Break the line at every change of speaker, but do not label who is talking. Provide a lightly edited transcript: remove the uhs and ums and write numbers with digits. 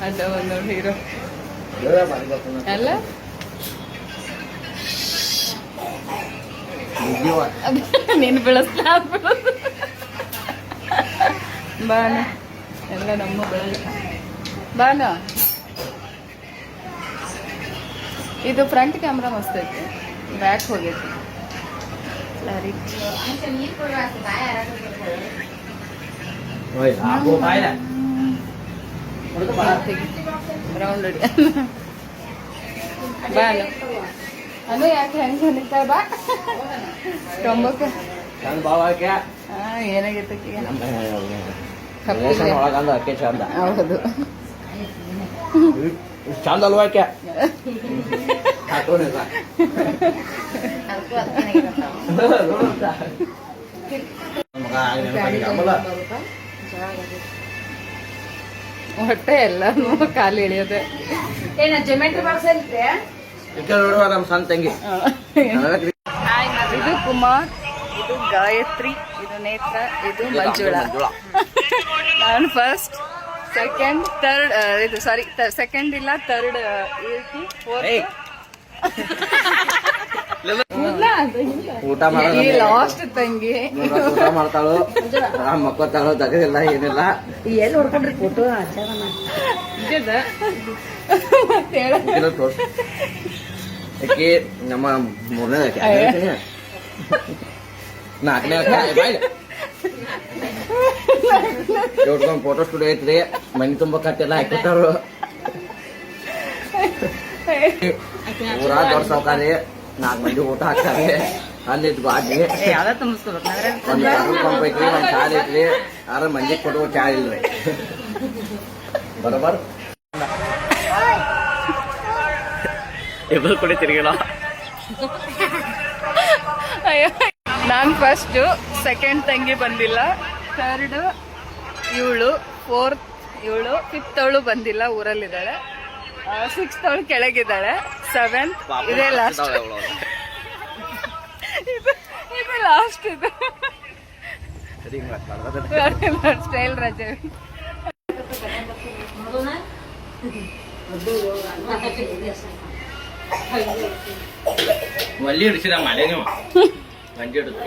ಅಡ್ಡ ಒಂದು ಹೀರೋ ಅಲ್ಲ ನೀನು ಬೆಳೆಸ್ಲಾ ಬಾನ ಎಲ್ಲ ನಮ್ಮ ಬೆಳೆದ ಬಾನ. ಇದು ಫ್ರಂಟ್ ಕ್ಯಾಮ್ರಾ ಮಸ್ತ್ ಐತಿ, ಬ್ಯಾಕ್ ಹೋಗೈತಿ ಕ್ಲಾರಿಟಿ. ರೌಂಡ್ ಬಾನ ಅನು ಯಾಕೆ ಹೆಂಗೆ ನಿಂತಾಯ ಬಾ ತೊಂಬಕ್ಕ ಏನಾಗೈತೆ ಹೌದು
ಚಂದ ಅಲ್ವಾ
ಹೊಟ್ಟೆ ಎಲ್ಲ ಕಾಲು ಇಳಿಯೋದೆ. ಏನ ಜೊಮೆಟ್ರಿ ಬಾಕ್ಸ್ ಇರುತ್ತೆ
ನಮ್ಮ ಸಣ್ಣ ತಂಗಿ.
ಇದು ಕುಮಾರ್, ಇದು ಗಾಯತ್ರಿ, ಇದು ನೇತ್ರ, ಇದು ಮಂಜುಳಾ. ನಾನು ಫಸ್ಟ್, ಸೆಕೆಂಡ್, ಥರ್ಡ್, ಇದು ಸಾರಿ ಸೆಕೆಂಡ್ ಇಲ್ಲ ಥರ್ಡ್,
ಊಟ
ಲಾಸ್ಟ್ ತಂಗಿ
ಊಟ ಮಾಡ್ತಾಳು, ಮಕ್ಕೋತಾಳು, ತಗದಿಲ್ಲ ಏನಿಲ್ಲ.
ಎಲ್ಲಿ ಹೊಡ್ಕೊಂಡ್ರಿ ಫೋಟೋ
ಅಕ್ಕಿ ನಮ್ಮ ಮೂರನೇ ನಾಲ್ಕನೇ ಇಟ್ಕೊಂಡ್ ಫೋಟೋ ಸ್ಟುಡಿಯೋ ಐತ್ರಿ, ಮನಿ ತುಂಬ ಕಟ್ಟೆಲ್ಲ ಹಾಕಿರ್ತಾರು. ಊರ ದೊಡ್ಡ ಸಾವುಕಾರಿ, 4 ಮಂದಿ ಊಟ ಹಾಕ್ತಾರೆ. ಅಲ್ಲಿದ್ ಬಾಜಿ ಒಂದ್ ಪೆಟ್ರೋಲ್ ಪಂಪ್ ಐತ್ರಿ, ಒಂದ್ ಚಾಲ್ ಐತ್ರಿ. 6 ಮಂದಿ ಕೊಡುವ ಚಾ ಇಲ್ರಿ ಬರೋಬರ್. ಇಬ್ಬರು ಕೂಡ ತಿರುಗಿಲ್ಲ.
ನಾನು ಫಸ್ಟು, ಸೆಕೆಂಡ್ ತಂಗಿ ಬಂದಿಲ್ಲ, ಥರ್ಡ್ ಇವಳು, ಫೋರ್ತ್ ಇವಳು, ಫಿಫ್ತ್ ಅವಳು ಬಂದಿಲ್ಲ, ಊರಲ್ಲಿದ್ದಾಳೆ, 6th ಅವಳು ಕೆಳಗಿದ್ದಾಳೆ, 7th ಇದೇ ಲಾಸ್ಟ್. ಇದು ಲಾಸ್ಟ್. ಇದು ಸ್ಟೈಲ್ ರಜೆ.
ಒಲ್ಲಿ ಹಿಡಿಸಿದ ಮಳೆ ನೀವು ಮಂಜಿ ಹಿಡಿದು